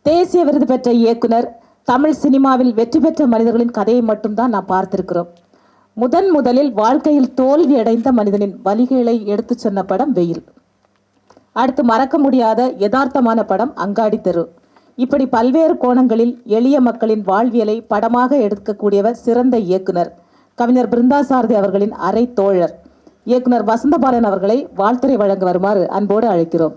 தேசிய விருது பெற்ற இயக்குனர், தமிழ் சினிமாவில் வெற்றி பெற்ற மனிதர்களின் கதையை மட்டும்தான் நான் பார்த்திருக்கிறோம். முதலில் வாழ்க்கையில் தோல்வி அடைந்த மனிதனின் வலிகளை எடுத்து சொன்ன படம் வெயில். அடுத்து மறக்க முடியாத யதார்த்தமான படம் அங்காடி தெரு. இப்படி பல்வேறு கோணங்களில் எளிய மக்களின் வாழ்வியலை படமாக எடுக்கக்கூடியவர் சிறந்த இயக்குனர் கவிஞர் பிருந்தா சாரதி அவர்களின் அரை தோழர் இயக்குனர் வசந்தபாலன் அவர்களை வாழ்த்துரை வழங்க வருமாறு அன்போடு அழைக்கிறோம்.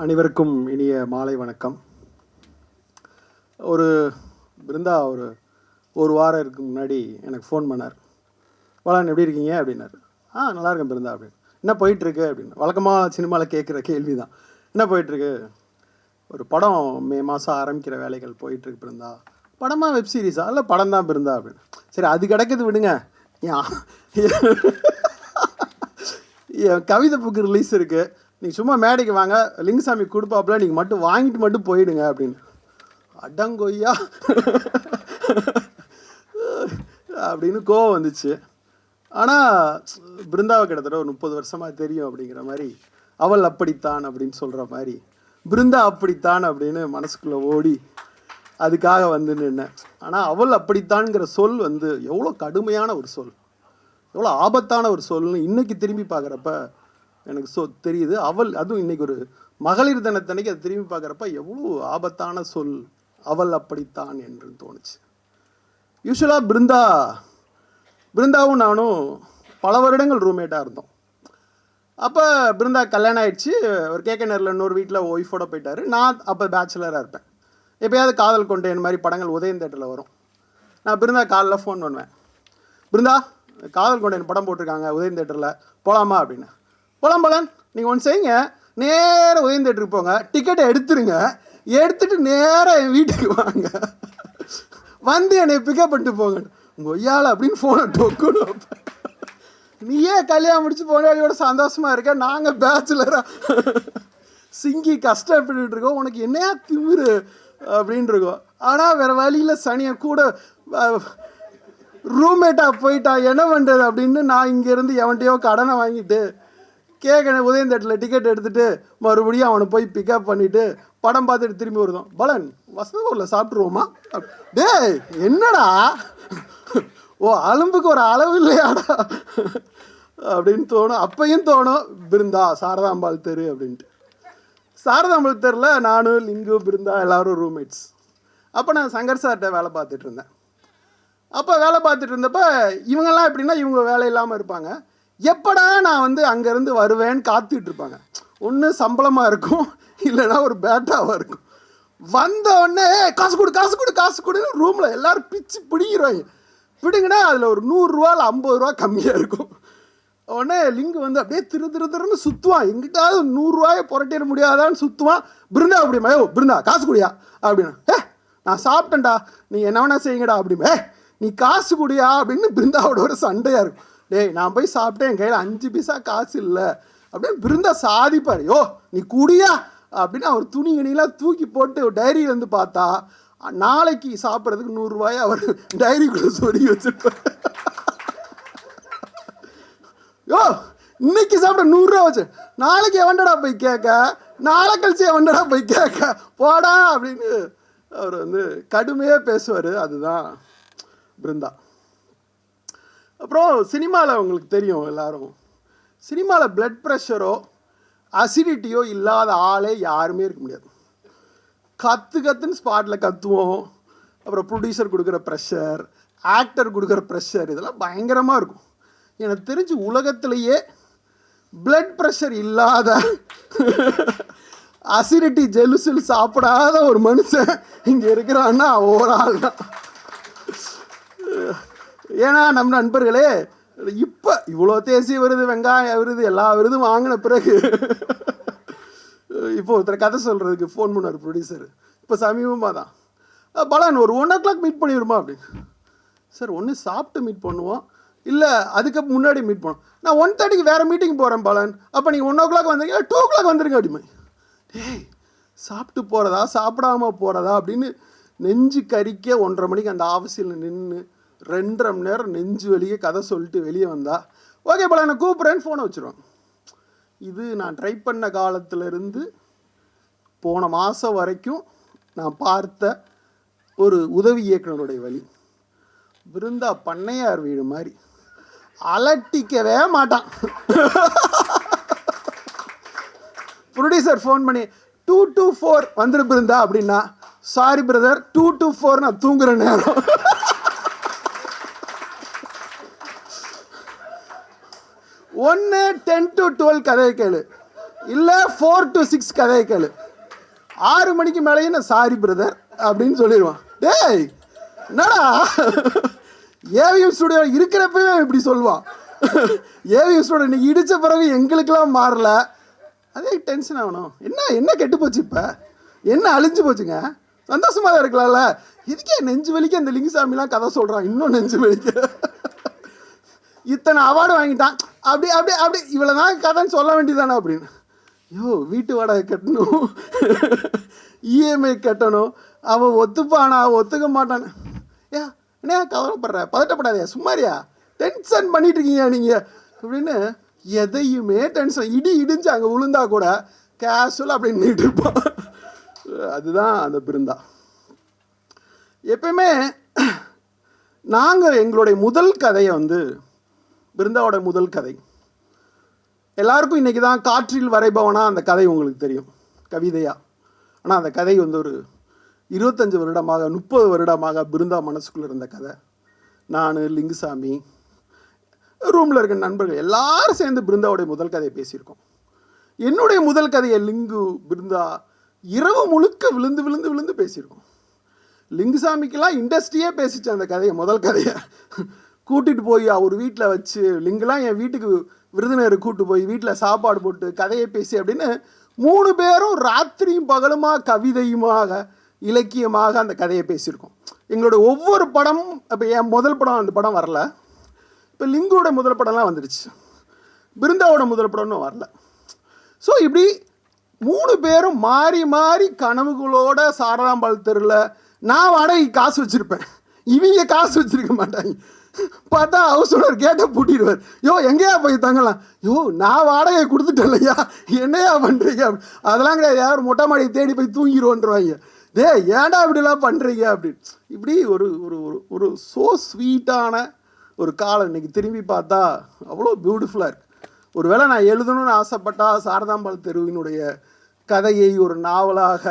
அனைவருக்கும் இனிய மாலை வணக்கம். பிருந்தா ஒரு வாரம் இருக்கு முன்னாடி எனக்கு ஃபோன் பண்ணார். பாலன் எப்படி இருக்கீங்க அப்படின்னாரு. நல்லா இருக்கேன் பிருந்தா அப்படின்னு. என்ன போயிட்டுருக்கு அப்படின்னு. வழக்கமாக சினிமாவில் கேட்குற கேள்வி தான். என்ன போயிட்டுருக்கு? ஒரு படம் மே மாதம் ஆரம்பிக்கிற வேலைகள் போயிட்டுருக்கு பிருந்தா. படமாக வெப் சீரிஸா? இல்லை படம் தான் பிருந்தா அப்படின்னு. சரி, அது கிடைக்கிறது விடுங்க. என் கவிதை புக்கு ரிலீஸ் இருக்குது, நீங்கள் சும்மா மேடைக்கு வாங்க, லிங்கசாமி கொடுப்பாப்புல, நீங்கள் மட்டும் வாங்கிட்டு மட்டும் போயிடுங்க அப்படின்னு. அடங்கொய்யா அப்படின்னு கோவம் வந்துச்சு. ஆனால் பிருந்தாவை கிட்டத்தட்ட ஒரு 30 வருஷமாக தெரியும் அப்படிங்கிற மாதிரி, அவள் அப்படித்தான் அப்படின்னு சொல்கிற மாதிரி பிருந்தா அப்படித்தான் அப்படின்னு மனசுக்குள்ளே ஓடி அதுக்காக வந்து நின்னேன். ஆனால் அவள் அப்படித்தான்ங்கிற சொல் வந்து எவ்வளோ கடுமையான ஒரு சொல், எவ்வளோ ஆபத்தான ஒரு சொல்னு இன்றைக்கி திரும்பி பார்க்குறப்ப எனக்கு தெரியுது. அதுவும் இன்றைக்கி ஒரு மகளிர் தினத்தன்னைக்கு அதை திரும்பி பார்க்குறப்ப எவ்வளோ ஆபத்தான சொல் அவள் அப்படித்தான் என்று தோணுச்சு. யூஸ்வலாக பிருந்தாவும் நானும் பல வருடங்கள் ரூம்மேட்டாக இருந்தோம். அப்போ பிருந்தா கல்யாணம் ஆகிடுச்சு, ஒரு கேகேநகரில் இன்னொரு வீட்டில் ஒய்ஃபோட போயிட்டார். நான் அப்போ பேச்சுலராக இருப்பேன். எப்போயாவது காதல் கொண்டேன் மாதிரி படங்கள் உதயம் தேட்டரில் வரும். நான் பிருந்தா காலைல ஃபோன் பண்ணுவேன். பிருந்தா, காதல் கொண்டேன் படம் போட்டிருக்காங்க உதயம் தேட்டரில், போகலாமா அப்படின்னு. போகலாம் போகலான், நீங்கள் ஒன்று செய்யுங்க, நேராக உதயம் தேட்டருக்கு போங்க, டிக்கெட்டை எடுத்துருங்க, எடுத்துகிட்டு நேராக என் வீட்டுக்கு வாங்க, வந்து என்னை பிக்கப் பண்ணிட்டு போங்க. உங்கள் ஒய்யால் அப்படின்னு ஃபோனை டொக்குன்னு. நீயே கல்யாணம் முடிச்சு பொண்டாட்டியோட சந்தோஷமாக இருக்க, நாங்கள் பேச்சுலராக சிங்கி கஷ்டப்பட்டு இருக்கோம், உனக்கு என்னையா திமிரு அப்படின்னு இருக்கோம். ஆனால் வேறு வழியில் சனியை கூட ரூம்மேட்டாக போயிட்டா என்ன பண்ணுறது அப்படின்னு நான் இங்கேருந்து எவன்ட்டையோ கடனை வாங்கிட்டு உதயம் தேட்டரில் டிக்கெட் எடுத்துகிட்டு மறுபடியும் அவனை போய் பிக்கப் பண்ணிவிட்டு படம் பார்த்துட்டு திரும்பி வருதோம். பலன் வசந்தூரில் சாப்பிட்ருவோமா? டேய் என்னடா, ஓ அலும்புக்கு ஒரு அளவு இல்லையாடா அப்படின்னு தோணும். அப்பையும் தோணும் பிருந்தா சாரதாம்பாள் தெரு அப்படின்ட்டு. சாரதாம்பாள் தெருவில் நானும் லிங்கு பிருந்தா எல்லோரும் ரூம்மேட்ஸ். அப்போ நான் சங்கர் சார்கிட்ட வேலை பார்த்துட்டு இருந்தேன். அப்போ வேலை பார்த்துட்டு இருந்தப்போ இவங்கெல்லாம் எப்படின்னா, இவங்க வேலை இல்லாமல் இருப்பாங்க. எப்படா நான் வந்து அங்கேருந்து வருவேன்னு காத்துக்கிட்டு இருப்பாங்க. ஒன்று சம்பளமாக இருக்கும், இல்லைன்னா ஒரு பேட்டாவாக இருக்கும். வந்த உடனே காசு கொடு காசு கொடு காசு கொடுன்னு ரூமில் எல்லோரும் பிச்சு பிடிக்கிறாங்க. பிடிங்கன்னா அதில் ஒரு 100 ரூபா இல்லை 50 ரூபா கம்மியாக இருக்கும். உடனே லிங்கு வந்து அப்படியே திருன்னு சுற்றுவான். எங்கிட்டாவது 100 ரூபாயை புரட்டிட முடியாதான்னு சுற்றுவான். பிருந்தா அப்படிமா, பிருந்தா காசு குடியா அப்படின்னு. நான் சாப்பிட்டேன்டா, நீ என்ன வேணா செய்யுங்கடா அப்படிமே, நீ காசு குடியா அப்படின்னு பிருந்தாவோட ஒரு சண்டையாக இருக்கும். டேய் நான் போய் சாப்பிட்டேன், என் கையில் 5 பைசா காசு இல்லை அப்படின்னு பிருந்தா சாதிப்பார். நீ குடியா அப்படின்னு அவர் துணி கணிலாம் தூக்கி போட்டு டைரியிலேருந்து பார்த்தா நாளைக்கு சாப்பிட்றதுக்கு 100 ரூபாயை அவர் டைரிக்குள்ளே சொருகி வச்சுருப்பார். இன்னைக்கு சாப்பிட 100 ரூபா வச்சு நாளைக்கு எவன்டா போய் கேட்க, நாளை கழிச்சு எவன்டா போய் கேட்க, போடா அப்படின்னு அவர் வந்து கடுமையாக பேசுவார். அதுதான் பிருந்தா. அப்புறம் சினிமாவில் உங்களுக்கு தெரியும், எல்லாரும் சினிமாவில் பிளட் ப்ரெஷரோ அசிடிட்டியோ இல்லாத ஆளே யாருமே இருக்க முடியாது. கத்துன்னு ஸ்பாட்டில் கத்துவோம். அப்புறம் ப்ரொடியூசர் கொடுக்குற ப்ரெஷர், ஆக்டர் கொடுக்குற ப்ரெஷர், இதெல்லாம் பயங்கரமாக இருக்கும். எனக்கு தெரிஞ்சு உலகத்திலேயே பிளட் ப்ரெஷர் இல்லாத அசிடிட்டி ஜெலுசில் சாப்பிடாத ஒரு மனுஷன் இங்கே இருக்கிறான்னா ஒரு ஆள் தான். ஏன்னா நம்ம நண்பர்களே, இப்போ இவ்வளோ தேசிய விருது, வெங்காய விருது, எல்லா விருதும் வாங்கின பிறகு இப்போ ஒருத்தர் கதை சொல்கிறதுக்கு ஃபோன் பண்ணார் ப்ரொடியூசர். இப்போ சமீபமாக தான், பலன் ஒரு 1 o'clock மீட் பண்ணிடுமா அப்படின்னு. சார் ஒன்று சாப்பிட்டு மீட் பண்ணுவோம், இல்லை அதுக்கு முன்னாடி மீட் பண்ணுவோம். நான் 1:30க்கு வேறு மீட்டிங் போகிறேன் பலன், அப்போ நீங்கள் 1 o'clock வந்துருங்க, 2 o'clock வந்துருங்க அப்படிமா. டேய் சாப்பிட்டு போகிறதா சாப்பிடாமல் போகிறதா அப்படின்னு நெஞ்சு கறிக்க 1:30 மணிக்கு அந்த ஆஃபீஸில் நின்று 2.5 மணி நேரம் நெஞ்சு வலியே கதை சொல்லிட்டு வெளியே வந்தா, ஓகே பல நான் கூப்பிட்றேன்னு ஃபோனை வச்சுருவாங்க. இது நான் ட்ரை பண்ண காலத்திலேருந்து போன மாதம் வரைக்கும் நான் பார்த்த ஒரு உதவி இயக்குனருடைய வழி. பிருந்தா பண்ணையார் வீடு மாதிரி அலட்டிக்கவே மாட்டான். ப்ரொடியூசர் ஃபோன் பண்ணி 2 to 4 வந்துரு பிருந்தா அப்படின்னா, சாரி பிரதர் 2 to 4 நான் தூங்குற நேரம். 10 to 12 கதையை கேளு, இல்லை 4 to 6 கதையை கேளு. 6 மணிக்கு மேலேயே நான் சாரி பிரதர் அப்படின்னு சொல்லிடுவான். டேய் என்னடா ஏவிஎம் ஸ்டுடியோ இருக்கிறப்பவே இப்படி சொல்லுவான். ஏவிஎம் ஸ்டுடியோ இன்னைக்கு இடித்த பிறகு எங்களுக்கெல்லாம் மாறல, அதே டென்ஷன் ஆகணும். என்ன கெட்டு போச்சு, இப்போ என்ன அழிஞ்சு போச்சுங்க, சந்தோஷமாக தான் இருக்கலாம்ல. இதுக்கே நெஞ்சு வலிக்க அந்த லிங்குசாமிலாம் கதை சொல்கிறான், இன்னும் நெஞ்சு வலிக்க. இத்தனை அவார்டு வாங்கிட்டான், அப்படி அப்படி அப்படி இவ்வளோ தான் கதைன்னு சொல்ல வேண்டியதானே அப்படின்னு. ஐயோ வீட்டு வாடகை கட்டணும், இஎம்ஐ கட்டணும், அவன் ஒத்துப்பானா ஒத்துக்க மாட்டான். என்ன கவலைப்படுற, பதட்டப்படாதே, சும்மாரியா டென்ஷன் பண்ணிட்டு இருக்கீங்க நீங்கள் அப்படின்னு. எதையுமே டென்ஷன், இடிஞ்சு அங்கே விழுந்தா கூட கேஷுவல் அப்படின்னு நின்றுட்டு இருப்பான். அதுதான் அந்த பிருந்தா. எப்பயுமே நாங்கள் எங்களுடைய முதல் கதையை பிருந்தாவோட முதல் கதை எல்லாருக்கும் இன்றைக்கி தான் காற்றில் வரைபவனா அந்த கதை உங்களுக்கு தெரியும், கவிதையா. ஆனால் அந்த கதை ஒரு 25 வருடமாக 30 வருடமாக பிருந்தா மனசுக்குள்ளே இருந்த கதை. நான், லிங்குசாமி, ரூமில் இருக்க நண்பர்கள் எல்லாரும் சேர்ந்து பிருந்தாவுடைய முதல் கதையை பேசியிருக்கோம். என்னுடைய முதல் கதையை லிங்கு பிருந்தா இரவு முழுக்க விழுந்து விழுந்து விழுந்து பேசியிருக்கோம். லிங்குசாமிக்கெல்லாம் இண்டஸ்ட்ரியே பேசிச்சு அந்த கதையை, முதல் கதையை. கூட்டிகிட்டு போய் அவர் வீட்டில் வச்சு, லிங்குலாம் என் வீட்டுக்கு விருதுநகர் கூப்பிட்டு போய் வீட்டில் சாப்பாடு போட்டு கதையை பேசி அப்படின்னு 3 பேரும் ராத்திரியும் பகலுமா கவிதையுமாக இலக்கியமாக அந்த கதையை பேசியிருக்கோம். எங்களோட ஒவ்வொரு படமும், இப்போ என் முதல் படம் அந்த படம் வரல, இப்போ லிங்குவோட முதல் படம்லாம் வந்துடுச்சு, பிருந்தாவோட முதல் படம்னு வரல. ஸோ இப்படி 3 பேரும் மாறி மாறி கனவுகளோட சாரதாம்பாள் தெருவில் நான் வாடகை காசு வச்சுருப்பேன், இவங்க காசு வச்சுருக்க மாட்டாங்க. பார்த்தா ஹவுஸ் ஓனர் கேட்டை பூட்டிடுவார், யோ எங்கேயா போய் தங்கலாம், யோ நான் வாடகை கொடுத்துட்டேன் இல்லையா, என்னையா பண்ணுறீங்க, அதெல்லாம் கிடையாது, யாரும் மொட்டை மாடியை தேடி போய் தூங்கிடுவோன்றவாங்க. டே ஏன்டா இப்படிலாம் பண்ணுறீங்க அப்படின்னு. இப்படி ஒரு ஒரு ஒரு ஸோ ஸ்வீட்டான ஒரு காலம் இன்னைக்கு திரும்பி பார்த்தா அவ்வளோ பியூட்டிஃபுல்லாக இருக்குது. ஒரு வேளை நான் எழுதணும்னு ஆசைப்பட்டா சாரதாம்பாள் தெருவினுடைய கதையை ஒரு நாவலாக,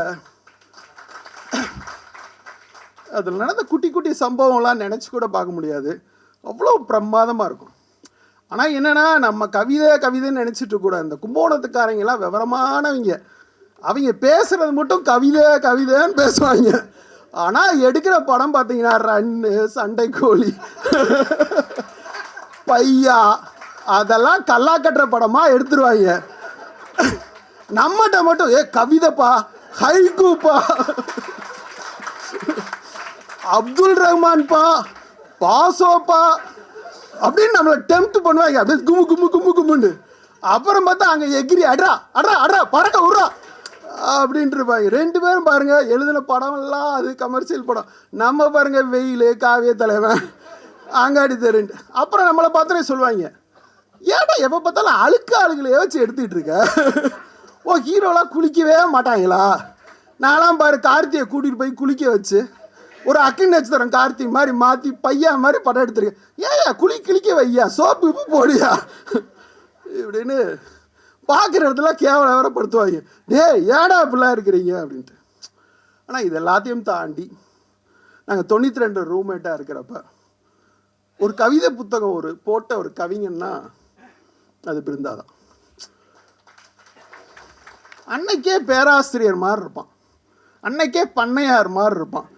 அதில் நடந்த குட்டி குட்டி சம்பவம்லாம் நினச்சி கூட பார்க்க முடியாது, அவ்வளோ பிரமாதமாக இருக்கும். ஆனால் என்னென்னா நம்ம கவிதைன்னு நினச்சிட்டு கூட இந்த கும்போணத்துக்காரங்கெல்லாம் விவரமானவங்க, அவங்க பேசுகிறது மட்டும் கவிதைன்னு பேசுவாங்க. ஆனால் எடுக்கிற படம் பார்த்தீங்கன்னா ரன்னு, சண்டை கோழி, பையா, அதெல்லாம் கல்லா கட்டுற படமாக எடுத்துருவாங்க. நம்மகிட்ட மட்டும் கவிதைப்பா, ஹைகூப்பா, அப்துல் ரஹ்மான்ப்பா, பாசோப்பா அப்படின்னு நம்மளை டெம்ப்ட் பண்ணுவாங்க, அப்படியே கும்மு கும்மு கும்மு கும்முண்டு. அப்புறம் பார்த்தா அங்கே எகிரி அட்ரா அட்ரா அட்ரா பறக்க விட்றா அப்படின்ட்டு இருப்பாங்க. 2 பேரும் பாருங்கள் எழுதின படம்லாம் அது கமர்ஷியல் படம். நம்ம பாருங்கள் வெயில், காவிய தலைவன், அங்காடி தெருண்டு. அப்புறம் நம்மளை பார்த்தோன்னே சொல்லுவாங்க, ஏன்டா எப்போ பார்த்தாலும் ஆளுகளையே வச்சு எடுத்துக்கிட்டு இருக்க, ஓ ஹீரோலாம் குளிக்கவே மாட்டாங்களா. நான்லாம் பாரு கார்த்தியை கூட்டிகிட்டு போய் குளிக்க வச்சு ஒரு அக்கின் நட்சத்திரம் கார்த்தி மாதிரி மாற்றி பையா மாதிரி படம் எடுத்துருக்கேன். ஏயா கிளிக்க வையா, சோப்பு உப்பு போடியா இப்படின்னு பார்க்குற இடத்துல கேவலப்படுத்துவாங்க. ஏடா இப்படிலாம் இருக்கிறீங்க அப்படின்ட்டு. ஆனால் இது எல்லாத்தையும் தாண்டி நாங்கள் 92 ரூம்மேட்டாக இருக்கிறப்ப ஒரு கவிதை புத்தகம் போட்ட ஒரு கவிஞன்னா அது பிருந்தா தான். அன்னைக்கே பேராசிரியர் மாதிரி இருப்பான், அன்னைக்கே பண்ணையார் மாதிரி இருப்பான்.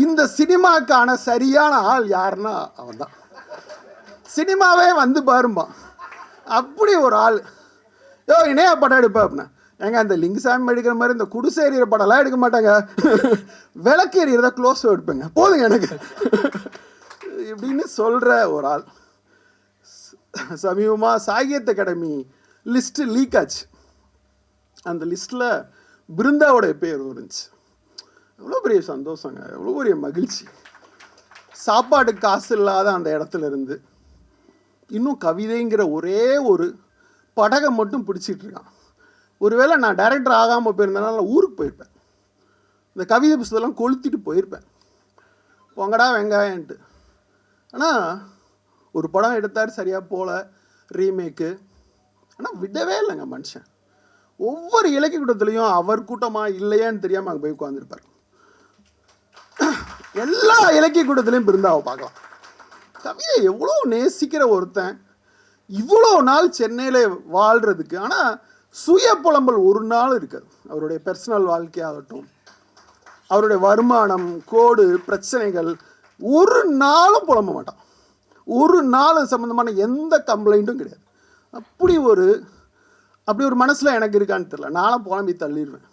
இந்த சினிமாக்கான சரியான ஆள் யாருன்னா அவன் தான். சினிமாவே வந்து பாரும்பான், அப்படி ஒரு ஆள். யோ இணையா படம் எடுப்பேன் அப்படின்னா, ஏங்க அந்த லிங்குசாமி எடுக்கிற மாதிரி இந்த குடிசை எறிகிற படம்லாம் எடுக்க மாட்டாங்க, விளக்கு எறிகிறத க்ளோஸ் எடுப்பேங்க போதுங்க எனக்கு இப்படின்னு சொல்கிற ஒரு ஆள். சமீபமாக சாகித்ய அகாடமி லிஸ்ட்டு லீக் ஆச்சு. அந்த லிஸ்ட்டில் பிருந்தாவோடைய பேர் இருந்துச்சு. எவ்வளோ பெரிய சந்தோஷங்க, எவ்வளோ பெரிய மகிழ்ச்சி. சாப்பாடு காசு இல்லாத அந்த இடத்துல இருந்து இன்னும் கவிதைங்கிற ஒரே ஒரு படகை மட்டும் பிடிச்சிட்டு இருக்கான். ஒருவேளை நான் டைரக்டர் ஆகாமல் போயிருந்தனால ஊருக்கு போயிருப்பேன், இந்த கவிதை புஸ்தகம்லாம் கொளுத்திட்டு போயிருப்பேன், பொங்கடா வெங்காயன்ட்டு. ஆனால் ஒரு படம் எடுத்தார், சரியாக போல, ரீமேக்கு. ஆனால் விடவே இல்லைங்க மனுஷன். ஒவ்வொரு இலக்கிய கூட்டத்துலேயும் அவர் கூட்டமாக இல்லையான்னு தெரியாமல் அங்கே போய் உட்காந்துருப்பார். எல்லா இலக்கிய கூட்டத்திலையும் பிருந்தாவை பார்க்கலாம். கவிதை எவ்வளோ நேசிக்கிற ஒருத்தன் இவ்வளோ நாள் சென்னையில் வாழ்கிறதுக்கு. ஆனால் சுய புலம்பல் ஒரு நாள் இருக்காது. அவருடைய பர்சனல் வாழ்க்கையாகட்டும், அவருடைய வருமானம், கோடு, பிரச்சனைகள், ஒரு நாளும் புலம்ப மாட்டான். ஒரு நாள் சம்மந்தமான எந்த கம்ப்ளைண்ட்டும் கிடையாது. அப்படி ஒரு மனசில் எனக்கு இருக்கான்னு தெரியல. நானும் புலம்பி தள்ளிடுவேன்.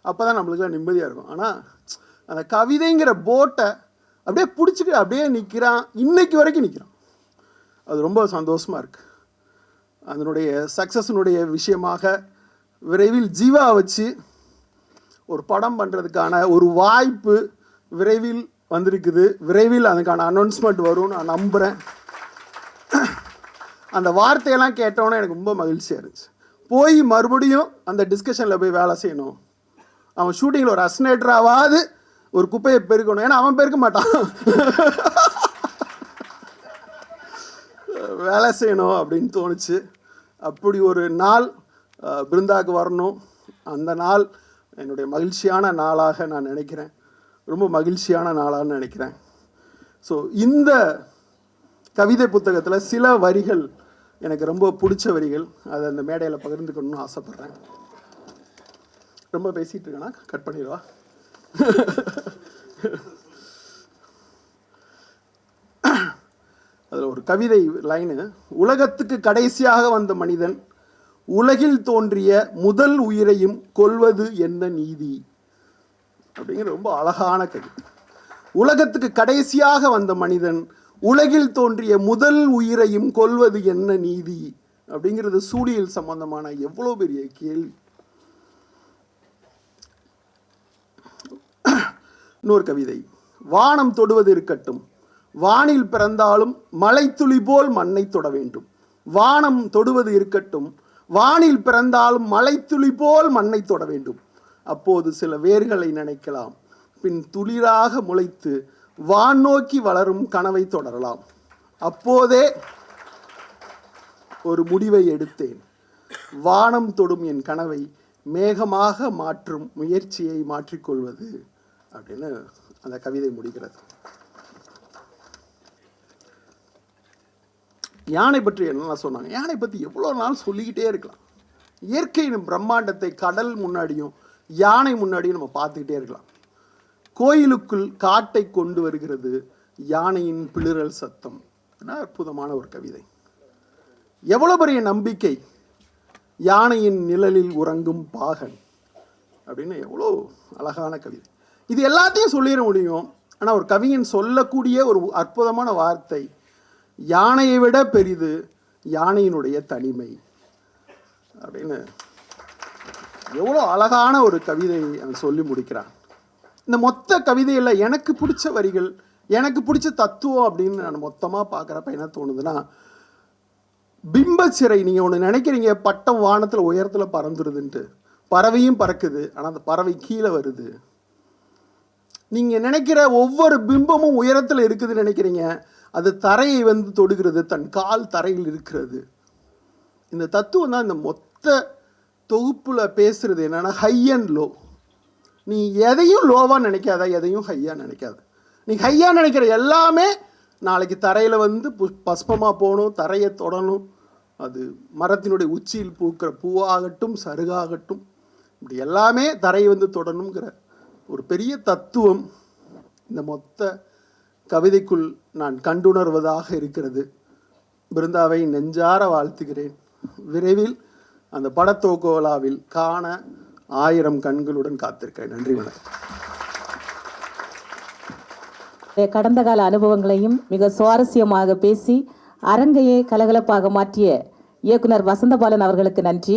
அப்போ தான் நம்மளுக்கு நிம்மதியாக இருக்கும். ஆனால் அந்த கவிதைங்கிற போட்டை அப்படியே பிடிச்சிட்டு அப்படியே நிற்கிறான், இன்னைக்கு வரைக்கும் நிற்கிறான். அது ரொம்ப சந்தோஷமாக இருக்குது. அதனுடைய சக்ஸஸினுடைய விஷயமாக விரைவில் ஜீவா வச்சு ஒரு படம் பண்ணுறதுக்கான ஒரு வாய்ப்பு விரைவில் வந்திருக்குது. விரைவில் அதுக்கான அனௌன்ஸ்மெண்ட் வரும்னு நான் நம்புகிறேன். அந்த வார்த்தையெல்லாம் கேட்டோன்னே எனக்கு ரொம்ப மகிழ்ச்சியாக இருந்துச்சு. போய் மறுபடியும் அந்த டிஸ்கஷனில் போய் வேலை செய்யணும். அவன் ஷூட்டிங்கில் ஒரு அஸ்னேட்டராவது ஒரு குப்பையை பெருக்கணும். ஏன்னா அவன் பெருக்க மாட்டான், வேலை செய்யணும் அப்படின்னு தோணுச்சு. அப்படி ஒரு நாள் பிருந்தாவுக்கு வரணும். அந்த நாள் என்னுடைய மகிழ்ச்சியான நாளாக நான் நினைக்கிறேன். ரொம்ப மகிழ்ச்சியான நாளாக நினைக்கிறேன். ஸோ இந்த கவிதை புத்தகத்தில் சில வரிகள் எனக்கு ரொம்ப பிடிச்ச வரிகள். அதை அந்த மேடையில் பகிர்ந்துக்கணும்னு ஆசைப்பட்றேன். ரொம்ப பேசிகிட்டு இருக்கேன்னா கட் பண்ணிடுவா. அதில் ஒரு கவிதை லைனு, உலகத்துக்கு கடைசியாக வந்த மனிதன் உலகில் தோன்றிய முதல் உயிரையும் கொல்வது என்ன நீதி அப்படிங்கிற ரொம்ப அழகான கவிதை. உலகத்துக்கு கடைசியாக வந்த மனிதன் உலகில் தோன்றிய முதல் உயிரையும் கொல்வது என்ன நீதி அப்படிங்கிறது சூழியல் சம்பந்தமான எவ்வளோ பெரிய கேள்வி. இன்னொரு கவிதை, வானம் தொடுவது இருக்கட்டும், வானில் பிறந்தாலும் மலைத்துளி போல் மண்ணை தொட வேண்டும். வானம் தொடுவது இருக்கட்டும், வானில் பிறந்தாலும் மலைத்துளி போல் மண்ணை தொட வேண்டும். அப்போது சில வேர்களை நினைக்கலாம், பின் துளிராக முளைத்து வான் நோக்கி வளரும் கனவை தொடரலாம். அப்போதே ஒரு முடிவை எடுத்தேன், வானம் தொடும் என் கனவை மேகமாக மாற்றும் முயற்சியை மாற்றிக்கொள்வது அப்படின்னு அந்த கவிதை முடிகிறது. யானை பற்றி என்னெல்லாம் சொன்னாங்க. யானை பற்றி எவ்வளோ நாள் சொல்லிக்கிட்டே இருக்கலாம். இயற்கையின் பிரம்மாண்டத்தை கடல் முன்னாடியும் யானை முன்னாடியும் நம்ம பார்த்துக்கிட்டே இருக்கலாம். கோயிலுக்குள் காட்டை கொண்டு வருகிறது யானையின் பிளிரல் சத்தம். அற்புதமான ஒரு கவிதை. எவ்வளோ பெரிய நம்பிக்கை, யானையின் நிழலில் உறங்கும் பாகன் அப்படின்னு எவ்வளோ அழகான கவிதை. இது எல்லாத்தையும் சொல்லிட முடியும். ஆனால் ஒரு கவிஞன் சொல்லக்கூடிய ஒரு அற்புதமான வார்த்தை, யானையை விட பெரிது யானையினுடைய தனிமை அப்படின்னு எவ்வளோ அழகான ஒரு கவிதை அவன் சொல்லி முடிக்கிறான். இந்த மொத்த கவிதையில் எனக்கு பிடிச்ச வரிகள், எனக்கு பிடிச்ச தத்துவம் அப்படின்னு நான் மொத்தமாக பார்க்குறப்ப என்ன தோணுதுன்னா, பிம்பச்சிறை. நீங்கள் ஒன்று நினைக்கிறீங்க, பட்டம் வானத்தில் உயரத்தில் பறந்துடுதுன்ட்டு. பறவையும் பறக்குது, ஆனால் அந்த பறவை கீழே வருது. நீங்கள் நினைக்கிற ஒவ்வொரு பிம்பமும் உயரத்தில் இருக்குதுன்னு நினைக்கிறீங்க, அது தரையை வந்து தொடுகிறது, தன் கால் தரையில் இருக்கிறது. இந்த தத்துவம் தான் இந்த மொத்த தொகுப்பில் பேசுகிறது. என்னென்னா ஹை அண்ட் லோ. நீ எதையும் லோவாக நினைக்காத, எதையும் ஹையாக நினைக்காத. நீ ஹையாக நினைக்கிற எல்லாமே நாளைக்கு தரையில் வந்து பஸ்பமாக போகணும், தரையை தொடணும். அது மரத்தினுடைய உச்சியில் பூக்கிற பூவாகட்டும், சருகாகட்டும், இப்படி எல்லாமே தரையை வந்து தொடணுங்கிற ஒரு பெரிய தத்துவம் இந்த மொத்த கவிதைக்குள் நான் கண்டுணர்வதாக இருக்கிறது. பிருந்தாவை நெஞ்சார வாழ்த்துகிறேன். விரைவில் அந்த படத்தோக்க விழாவில் காண 1000 கண்களுடன் காத்திருக்கிறேன். நன்றி, வணக்கம். கடந்த கால அனுபவங்களையும் மிக சுவாரஸ்யமாக பேசி அரங்கையை கலகலப்பாக மாற்றிய இயக்குனர் வசந்தபாலன் அவர்களுக்கு நன்றி.